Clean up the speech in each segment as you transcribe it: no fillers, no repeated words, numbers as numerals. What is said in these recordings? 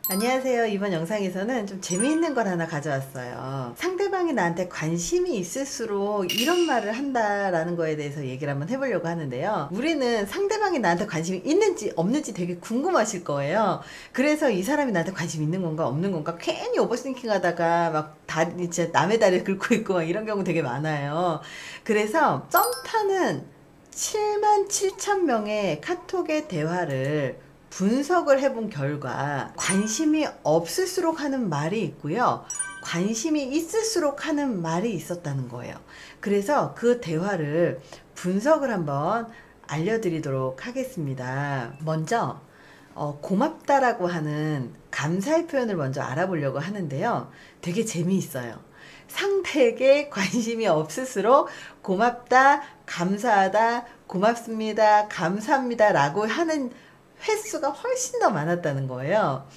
안녕하세요. 이번 영상에서는 좀 재미있는 걸 하나 가져왔어요. 상대방이 나한테 관심이 있을수록 이런 말을 한다라는 거에 대해서 얘기를 한번 해보려고 하는데요. 우리는 상대방이 나한테 관심이 있는지 없는지 되게 궁금하실 거예요. 그래서 이 사람이 나한테 관심 있는 건가 없는 건가 괜히 오버싱킹 하다가 막 진짜 남의 다리를 긁고 있고 막 이런 경우 되게 많아요. 그래서 썸 타는 7만 7천 명의 카톡의 대화를 분석을 해본 결과 관심이 없을수록 하는 말이 있고요. 관심이 있을수록 하는 말이 있었다는 거예요. 그래서 그 대화를 분석을 한번 알려드리도록 하겠습니다. 먼저 고맙다라고 하는 감사의 표현을 먼저 알아보려고 하는데요. 되게 재미있어요. 상대에게 관심이 없을수록 고맙다, 감사하다, 고맙습니다, 감사합니다 라고 하는 횟수가 훨씬 더 많았다는 거예요.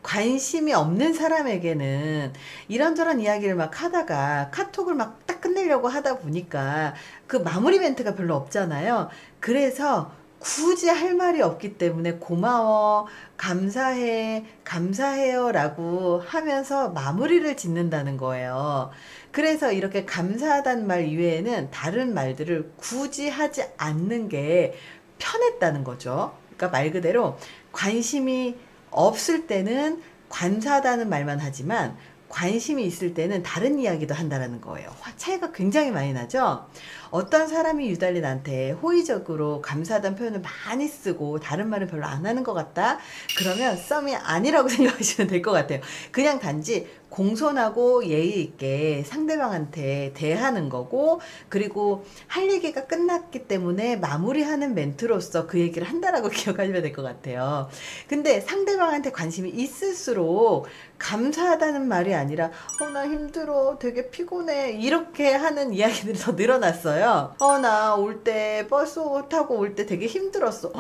관심이 없는 사람에게는 이런저런 이야기를 막 하다가 카톡을 막 딱 끝내려고 하다 보니까 그 마무리 멘트가 별로 없잖아요. 그래서 굳이 할 말이 없기 때문에 고마워, 감사해, 감사해요 라고 하면서 마무리를 짓는다는 거예요. 그래서 이렇게 감사하다는 말 이외에는 다른 말들을 굳이 하지 않는 게 편했다는 거죠. 그러니까 말 그대로 관심이 없을 때는 감사하다는 말만 하지만 관심이 있을 때는 다른 이야기도 한다는 거예요. 차이가 굉장히 많이 나죠. 어떤 사람이 유달리 나한테 호의적으로 감사하다는 표현을 많이 쓰고 다른 말은 별로 안 하는 것 같다, 그러면 썸이 아니라고 생각하시면 될 것 같아요. 그냥 단지 공손하고 예의 있게 상대방한테 대하는 거고, 그리고 할 얘기가 끝났기 때문에 마무리하는 멘트로서 그 얘기를 한다라고 기억하시면 될 것 같아요. 근데 상대방한테 관심이 있을수록 감사하다는 말이 아니라 나 힘들어, 되게 피곤해, 이렇게 하는 이야기들이 더 늘어났어요. 나 올 때 버스 타고 올 때 되게 힘들었어.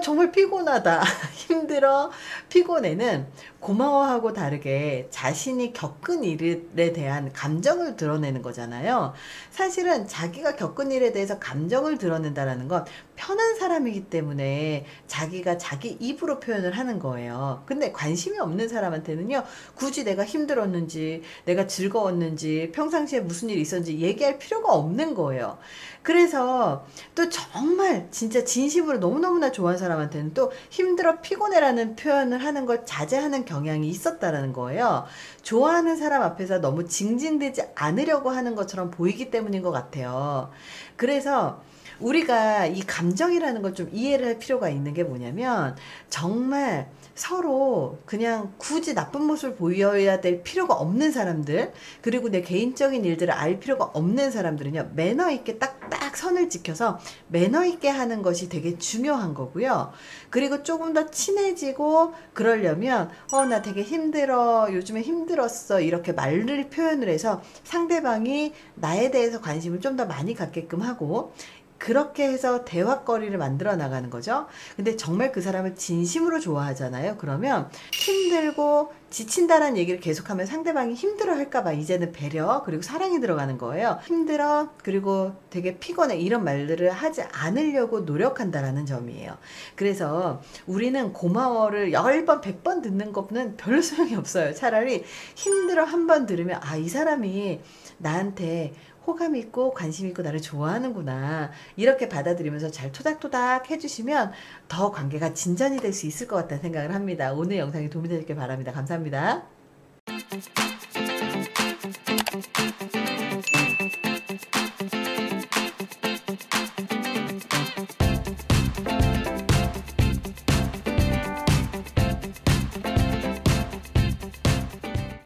정말 피곤하다. 힘들어, 피곤해는 고마워하고 다르게 자신이 겪은 일에 대한 감정을 드러내는 거잖아요. 사실은 자기가 겪은 일에 대해서 감정을 드러낸다는 건 편한 사람이기 때문에 자기가 자기 입으로 표현을 하는 거예요. 근데 관심이 없는 사람한테는요, 굳이 내가 힘들었는지, 내가 즐거웠는지, 평상시에 무슨 일이 있었는지 얘기할 필요가 없는 거예요. 그래서 또 정말 진짜 진심으로 너무너무나 좋아하는 사람한테는 또 힘들어, 피곤해라는 표현을 하는 걸 자제하는 경향이 있었다라는 거예요. 좋아하는 사람 앞에서 너무 징징대지 않으려고 하는 것처럼 보이기 때문인 것 같아요. 그래서 우리가 이 감정이라는 걸 좀 이해를 할 필요가 있는 게 뭐냐면, 정말 서로 그냥 굳이 나쁜 모습을 보여야 될 필요가 없는 사람들, 그리고 내 개인적인 일들을 알 필요가 없는 사람들은요, 매너 있게 딱딱 선을 지켜서 매너 있게 하는 것이 되게 중요한 거고요. 그리고 조금 더 친해지고 그러려면 나 되게 힘들어, 요즘에 힘들었어, 이렇게 말을 표현을 해서 상대방이 나에 대해서 관심을 좀 더 많이 갖게끔 하고, 그렇게 해서 대화거리를 만들어 나가는 거죠. 근데 정말 그 사람을 진심으로 좋아하잖아요. 그러면 힘들고 지친다는 얘기를 계속하면 상대방이 힘들어 할까봐 이제는 배려, 그리고 사랑이 들어가는 거예요. 힘들어, 그리고 되게 피곤해, 이런 말들을 하지 않으려고 노력한다라는 점이에요. 그래서 우리는 고마워를 10번 100번 듣는 것은 별로 소용이 없어요. 차라리 힘들어 한 번 들으면 이 사람이 나한테 호감 있고 관심 있고 나를 좋아하는구나, 이렇게 받아들이면서 잘 토닥토닥 해주시면 더 관계가 진전이 될 수 있을 것 같다는 생각을 합니다. 오늘 영상이 도움이 되셨길 바랍니다. 감사합니다.